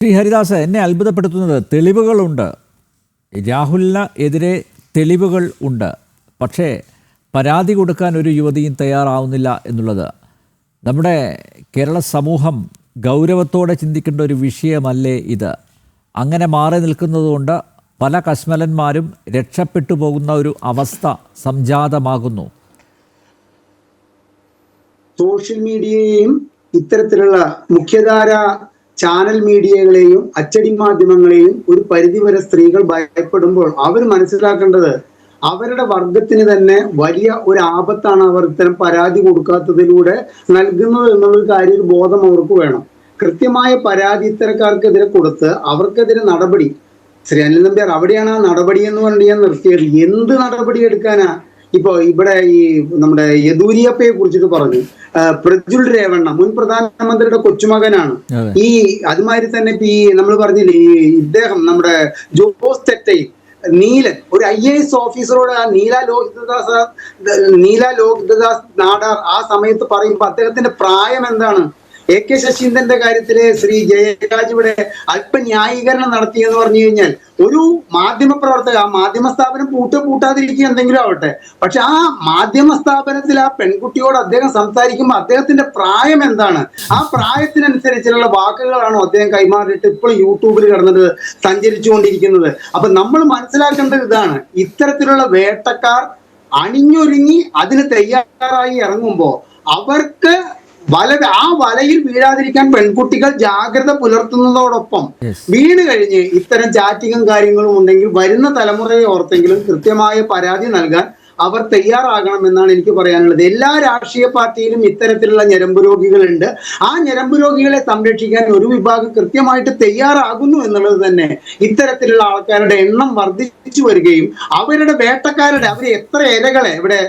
ശ്രീ ഹരിദാസ്, എന്നെ അത്ഭുതപ്പെടുത്തുന്നത് തെളിവുകളുണ്ട്. രാഹുലിന് എതിരെ തെളിവുകൾ ഉണ്ട്. പക്ഷേ പരാതി കൊടുക്കാൻ ഒരു യുവതിയും തയ്യാറാവുന്നില്ല എന്നുള്ളത് നമ്മുടെ കേരള സമൂഹം ഗൗരവത്തോടെ ചിന്തിക്കേണ്ട ഒരു വിഷയമല്ലേ ഇത്? അങ്ങനെ മാറി നിൽക്കുന്നതുകൊണ്ട് പല കശ്മലന്മാരും രക്ഷപ്പെട്ടു പോകുന്ന ഒരു അവസ്ഥ സംജാതമാകുന്നു. സോഷ്യൽ മീഡിയയെയും ഇത്തരത്തിലുള്ള മുഖ്യധാര ചാനൽ മീഡിയകളെയും അച്ചടി മാധ്യമങ്ങളെയും ഒരു പരിധിവരെ സ്ത്രീകൾ ഭയപ്പെടുമ്പോൾ അവർ മനസ്സിലാക്കേണ്ടത് അവരുടെ വർഗത്തിന് തന്നെ വലിയ ഒരു ആപത്താണ് അവർ ഇത്തരം പരാതി കൊടുക്കാത്തതിലൂടെ നൽകുന്നത് എന്നുള്ള കാര്യം ഒരു ബോധം അവർക്ക് വേണം. കൃത്യമായ പരാതി ഇത്തരക്കാർക്കെതിരെ കൊടുത്ത് അവർക്കെതിരെ നടപടി. ശ്രീ അനിൽ നമ്പ്യാർ അവിടെയാണ് ആ നടപടി എന്ന് പറഞ്ഞ് ഞാൻ നിർത്തിയത്. എന്ത് നടപടി എടുക്കാനാ? ഇപ്പൊ ഇവിടെ ഈ നമ്മുടെ യെദൂരിയപ്പയെ കുറിച്ചിട്ട് പറഞ്ഞു. പ്രജ്വൽ രേവണ്ണ മുൻ പ്രധാനമന്ത്രിയുടെ കൊച്ചുമകനാണ്. ഈ അതുമാതിരി തന്നെ ഇപ്പൊ ഈ നമ്മൾ പറഞ്ഞില്ലേ ഈ ഇദ്ദേഹം നമ്മുടെ ജോസ് തെറ്റയിൽ നീലൻ ഒരു IAS ഓഫീസറോട് നീല ലോഹിതദാസ് നാടാർ ആ സമയത്ത് പറയുമ്പോൾ അദ്ദേഹത്തിന്റെ പ്രായം എന്താണ്? AK ശശീന്ദ്രന്റെ കാര്യത്തില് ശ്രീ ജയരാജ് ഇവിടെ അല്പ ന്യായീകരണം നടത്തിയെന്ന് പറഞ്ഞു കഴിഞ്ഞാൽ ഒരു മാധ്യമ പ്രവർത്തക ആ മാധ്യമ സ്ഥാപനം പൂട്ടാതിരിക്കുക എന്തെങ്കിലും ആവട്ടെ, പക്ഷെ ആ മാധ്യമ സ്ഥാപനത്തിൽ ആ പെൺകുട്ടിയോട് അദ്ദേഹം സംസാരിക്കുമ്പോൾ അദ്ദേഹത്തിന്റെ പ്രായം എന്താണ്? ആ പ്രായത്തിനനുസരിച്ചുള്ള വാക്കുകളാണോ അദ്ദേഹം കൈമാറിയിട്ട് ഇപ്പോൾ യൂട്യൂബിൽ കിടന്നിട്ട് സഞ്ചരിച്ചുകൊണ്ടിരിക്കുന്നത്? അപ്പൊ നമ്മൾ മനസ്സിലാക്കേണ്ടത് ഇതാണ്, ഇത്തരത്തിലുള്ള വേട്ടക്കാർ അണിഞ്ഞൊരുങ്ങി അതിന് തയ്യാറായി ഇറങ്ങുമ്പോൾ അവർക്ക് ആ വലയിൽ വീഴാതിരിക്കാൻ പെൺകുട്ടികൾ ജാഗ്രത പുലർത്തുന്നതോടൊപ്പം വീണ് കഴിഞ്ഞ് ഇത്തരം ചാറ്റിങ്ങും കാര്യങ്ങളും ഉണ്ടെങ്കിൽ വരുന്ന തലമുറയെ ഓർത്തെങ്കിലും കൃത്യമായ പരാതി നൽകാൻ അവർ തയ്യാറാകണമെന്നാണ് എനിക്ക് പറയാനുള്ളത്. എല്ലാ രാഷ്ട്രീയ പാർട്ടിയിലും ഇത്തരത്തിലുള്ള ഞരമ്പ് രോഗികളുണ്ട്. ആ ഞരമ്പ് രോഗികളെ സംരക്ഷിക്കാൻ ഒരു വിഭാഗം കൃത്യമായിട്ട് തയ്യാറാകുന്നു എന്നുള്ളത് തന്നെ ഇത്തരത്തിലുള്ള ആൾക്കാരുടെ എണ്ണം വർദ്ധിച്ചു വരികയും അവരുടെ വേട്ടക്കാരുടെ അവർ എത്ര ഇരകളെ ഇവിടെ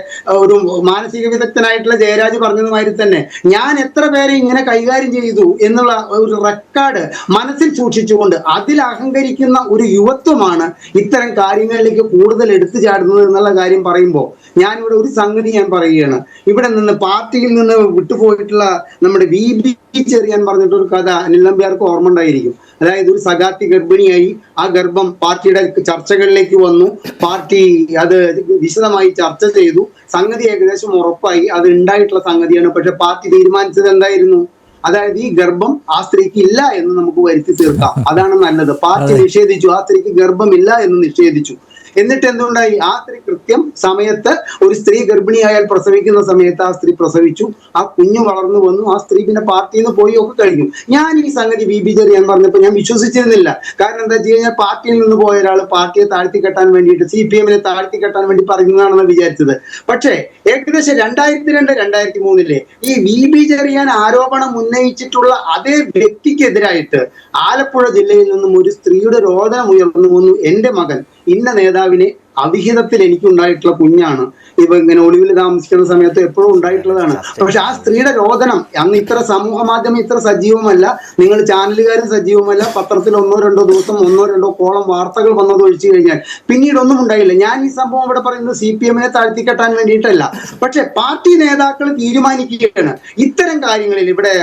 ഒരു മാനസിക വിദഗ്ധനായിട്ടുള്ള ജയരാജ് പറഞ്ഞതുമാതിരി തന്നെ ഞാൻ എത്ര പേരെ ഇങ്ങനെ കൈകാര്യം ചെയ്തു എന്നുള്ള ഒരു റെക്കോർഡ് മനസ്സിൽ സൂക്ഷിച്ചുകൊണ്ട് അതിൽ അഹങ്കരിക്കുന്ന ഒരു യുവത്വമാണ് ഇത്തരം കാര്യങ്ങളിലേക്ക് കൂടുതൽ എടുത്തു ചാടുന്നത് എന്നുള്ള കാര്യം പറയുമ്പോൾ ഞാനിവിടെ ഒരു സംഗതി ഞാൻ പറയുകയാണ്. ഇവിടെ നിന്ന് പാർട്ടിയിൽ നിന്ന് വിട്ടുപോയിട്ടുള്ള നമ്മുടെ VB ചെറിയാൻ പറഞ്ഞിട്ടൊരു കഥ അനിൽ നമ്പ്യാർക്ക് ഓർമ്മ ഉണ്ടായിരിക്കും. അതായത് ഒരു സഖാത്തി ഗർഭിണിയായി, ആ ഗർഭം പാർട്ടിയുടെ ചർച്ചകളിലേക്ക് വന്നു, പാർട്ടി അത് വിശദമായി ചർച്ച ചെയ്തു, സംഗതി ഏകദേശം ഉറപ്പായി, അത് ഉണ്ടായിട്ടുള്ള സംഗതിയാണ്. പക്ഷെ പാർട്ടി തീരുമാനിച്ചത് എന്തായിരുന്നു? അതായത് ഈ ഗർഭം ആ സ്ത്രീക്ക് ഇല്ല എന്ന് നമുക്ക് വരുത്തി തീർക്കാം, അതാണ് നല്ലത്. പാർട്ടി നിഷേധിച്ചു, ആ സ്ത്രീക്ക് ഗർഭമില്ല എന്ന് നിഷേധിച്ചു. എന്നിട്ട് എന്തുണ്ടായി? ആ സ്ത്രീ കൃത്യം സമയത്ത് ഒരു സ്ത്രീ ഗർഭിണിയായാൽ പ്രസവിക്കുന്ന സമയത്ത് ആ സ്ത്രീ പ്രസവിച്ചു, ആ കുഞ്ഞു വളർന്നു വന്നു, ആ സ്ത്രീ പിന്നെ പാർട്ടിയിൽ നിന്ന് പോയി ഒക്കെ കഴിഞ്ഞു. ഞാൻ ഈ സംഗതി VB ചെറിയാൻ പറഞ്ഞപ്പോൾ ഞാൻ വിശ്വസിച്ചിരുന്നില്ല. കാരണം എന്താ വെച്ച് കഴിഞ്ഞാൽ പാർട്ടിയിൽ നിന്ന് പോയ ഒരാൾ പാർട്ടിയെ താഴ്ത്തിക്കെട്ടാൻ വേണ്ടിയിട്ട് CPM താഴ്ത്തിക്കെട്ടാൻ വേണ്ടി പറയുന്നതാണെന്ന് വിചാരിച്ചത്. പക്ഷേ ഏകദേശം 2002-2003 ഈ VB ചെറിയാൻ ആരോപണം ഉന്നയിച്ചിട്ടുള്ള അതേ വ്യക്തിക്കെതിരായിട്ട് ആലപ്പുഴ ജില്ലയിൽ നിന്നും ഒരു സ്ത്രീയുടെ രോദനം ഉയർന്നു വന്നു. എന്റെ മകൻ ഇന്ന നേതാവിനെ അവിഹിതത്തിൽ എനിക്കുണ്ടായിട്ടുള്ള കുഞ്ഞാണ്, ഇവ ഇങ്ങനെ ഒളിവിൽ താമസിക്കുന്ന സമയത്ത് എപ്പോഴും ഉണ്ടായിട്ടുള്ളതാണ്. പക്ഷെ ആ സ്ത്രീയുടെ രോദനം അന്ന് ഇത്ര സമൂഹ മാധ്യമം ഇത്ര സജീവമല്ല, നിങ്ങൾ ചാനലുകാരും സജീവമല്ല, പത്രത്തിൽ 1-2 ദിവസം 1-2 കോളം വാർത്തകൾ വന്നത് ഒഴിച്ചു കഴിഞ്ഞാൽ പിന്നീട് ഒന്നും ഉണ്ടായില്ല. ഞാൻ ഈ സംഭവം ഇവിടെ പറയുന്നത് CPM താഴ്ത്തിക്കെട്ടാൻ വേണ്ടിയിട്ടല്ല, പക്ഷെ പാർട്ടി നേതാക്കൾ തീരുമാനിക്കുകയാണ് ഇത്തരം കാര്യങ്ങളിൽ. ഇവിടെ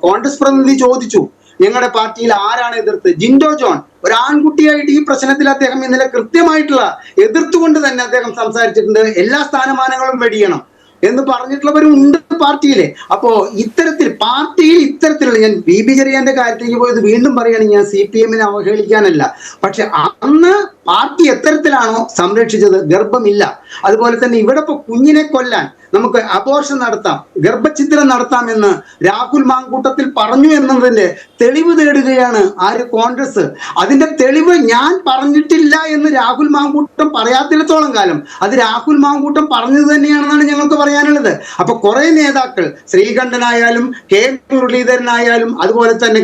കോൺഗ്രസ് പ്രതിനിധി ചോദിച്ചു ഞങ്ങളുടെ പാർട്ടിയിൽ ആരാണ് എതിർത്ത്? ജിൻഡോ ജോൺ ഒരു ആൺകുട്ടിയായിട്ട് ഈ പ്രശ്നത്തിൽ അദ്ദേഹം ഇന്നലെ കൃത്യമായിട്ടുള്ള എതിർത്തുകൊണ്ട് തന്നെ അദ്ദേഹം സംസാരിച്ചിട്ടുണ്ട്. എല്ലാ സ്ഥാനമാനങ്ങളും വെടിയണം എന്ന് പറഞ്ഞിട്ടുള്ളവരുണ്ട് പാർട്ടിയിലെ. അപ്പോ ഇത്തരത്തിൽ പാർട്ടിയിൽ ഇത്തരത്തിലുള്ള, ഞാൻ VB ചെറിയാന്റെ കാര്യത്തിലേക്ക് പോയത് വീണ്ടും പറയുകയാണെങ്കിൽ ഞാൻ CPM അവഹേളിക്കാനല്ല, പക്ഷെ അന്ന് പാർട്ടി എത്തരത്തിലാണോ സംരക്ഷിച്ചത്? ഗർഭമില്ല. അതുപോലെ തന്നെ ഇവിടെ ഇപ്പൊ കുഞ്ഞിനെ കൊല്ലാൻ നമുക്ക് അബോർഷൻ നടത്താം, ഗർഭഛിദ്രം നടത്താമെന്ന് രാഹുൽ മാങ്കൂട്ടത്തിൽ പറഞ്ഞു എന്നതിന്റെ തെളിവ് തേടുകയാണ് ആര്? കോൺഗ്രസ്. അതിന്റെ തെളിവ് ഞാൻ പറഞ്ഞിട്ടില്ല എന്ന് രാഹുൽ മാങ്കൂട്ടം പറയാത്തിടത്തോളം കാലം അത് രാഹുൽ മാങ്കൂട്ടം പറഞ്ഞത് തന്നെയാണെന്നാണ് ഞങ്ങൾക്ക് പറയാനുള്ളത്. അപ്പൊ കുറെ നേതാക്കൾ, ശ്രീകണ്ഠനായാലും K മുരളീധരനായാലും അതുപോലെ തന്നെ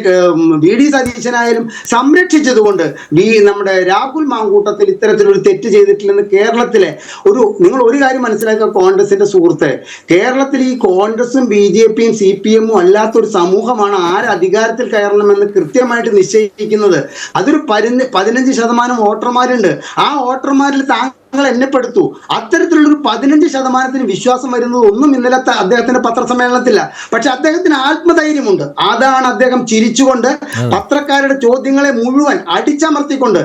VD സതീശനായാലും സംരക്ഷിച്ചതുകൊണ്ട് നമ്മുടെ രാഹുൽ മാങ്കൂട്ടത്തിൽ ഇത്തരത്തിലൊരു തെറ്റ് ചെയ്തിട്ടില്ലെന്ന് കേരളത്തിലെ നിങ്ങൾ ഒരു കാര്യം മനസ്സിലാക്കുക കോൺഗ്രസിന്റെ സുഹൃത്തെ, കേരളത്തിൽ ഈ കോൺഗ്രസും BJPയും CPM അല്ലാത്തൊരു സമൂഹമാണ് ആര് അധികാരത്തിൽ കയറണമെന്ന് കൃത്യമായിട്ട് നിശ്ചയിക്കുന്നത്. അതൊരു 15% വോട്ടർമാരുണ്ട്. ആ വോട്ടർമാരിൽ നിങ്ങൾ എന്നെ പെടുത്തു. അത്തരത്തിലുള്ളൊരു 15% വിശ്വാസം വരുന്നത് ഒന്നും ഇന്നലത്തെ അദ്ദേഹത്തിന്റെ പത്രസമ്മേളനത്തില്ല. പക്ഷെ അദ്ദേഹത്തിന് ആത്മധൈര്യമുണ്ട്. അതാണ് അദ്ദേഹം ചിരിച്ചുകൊണ്ട് പത്രക്കാരുടെ ചോദ്യങ്ങളെ മുഴുവൻ അടിച്ചമർത്തിക്കൊണ്ട്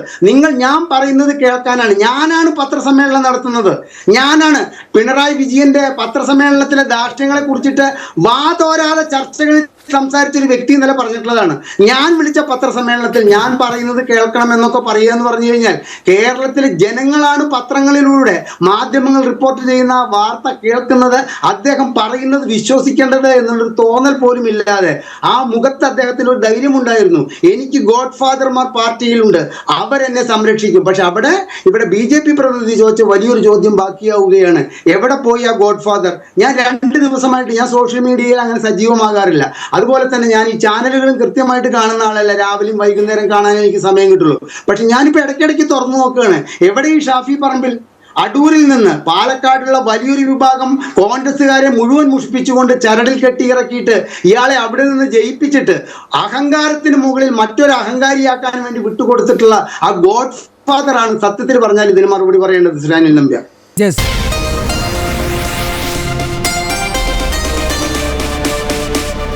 ഞാൻ പറയുന്നത് കേൾക്കാനാണ്, ഞാനാണ് പത്രസമ്മേളനം നടത്തുന്നത്, ഞാനാണ് പിണറായി വിജയന്റെ പത്രസമ്മേളനത്തിലെ ധാർഷ്ട്യങ്ങളെ കുറിച്ചിട്ട് വാതോരാതെ ചർച്ചകളിൽ സംസാരിച്ചൊരു വ്യക്തി ഇന്നലെ പറഞ്ഞിട്ടുള്ളതാണ്. ഞാൻ വിളിച്ച പത്രസമ്മേളനത്തിൽ ഞാൻ പറയുന്നത് കേൾക്കണം എന്നൊക്കെ പറയുക എന്ന് പറഞ്ഞു കഴിഞ്ഞാൽ കേരളത്തിലെ ജനങ്ങളാണ് പത്രങ്ങളിലൂടെ മാധ്യമങ്ങൾ റിപ്പോർട്ട് ചെയ്യുന്ന വാർത്ത കേൾക്കുന്നത്, അദ്ദേഹം പറയുന്നത് വിശ്വസിക്കേണ്ടത് എന്നുള്ളൊരു തോന്നൽ പോലും ഇല്ലാതെ ആ മുഖത്ത് അദ്ദേഹത്തിന് ഒരു ധൈര്യം ഉണ്ടായിരുന്നു. എനിക്ക് ഗോഡ് ഫാദർമാർ പാർട്ടിയിലുണ്ട്, അവരെന്നെ സംരക്ഷിക്കും. പക്ഷെ ഇവിടെ BJP പ്രതിനിധി ചോദിച്ച വലിയൊരു ചോദ്യം ബാക്കിയാവുകയാണ്, എവിടെ പോയി ആ ഗോഡ് ഫാദർ? ഞാൻ 2 ദിവസമായിട്ട് ഞാൻ സോഷ്യൽ മീഡിയയിൽ അങ്ങനെ സജീവമാകാറില്ല. അതുപോലെ തന്നെ ഞാൻ ഈ ചാനലുകളും കൃത്യമായിട്ട് കാണുന്ന ആളല്ല, രാവിലെയും വൈകുന്നേരം കാണാൻ എനിക്ക് സമയം കിട്ടുള്ളൂ. പക്ഷെ ഞാനിപ്പോൾ ഇടയ്ക്കിടയ്ക്ക് തുറന്നു നോക്കുകയാണ്, എവിടെ ഈ ഷാഫി പറമ്പിൽ? അടൂരിൽ നിന്ന് പാലക്കാടുള്ള വലിയൊരു വിഭാഗം കോൺഗ്രസ്സുകാരെ മുഴുവൻ മുഷിപ്പിച്ചുകൊണ്ട് ചരടിൽ കെട്ടിയിറക്കിയിട്ട് ഇയാളെ അവിടെ നിന്ന് ജയിപ്പിച്ചിട്ട് അഹങ്കാരത്തിന് മുകളിൽ മറ്റൊരു അഹങ്കാരിയാക്കാൻ വേണ്ടി വിട്ടുകൊടുത്തിട്ടുള്ള ആ ഗോഡ് ഫാദർ ആണ് സത്യത്തിൽ പറഞ്ഞാൽ ഇതിന് മറുപടി പറയേണ്ടത്. സുരാനിൽ നമ്പ്യാർ.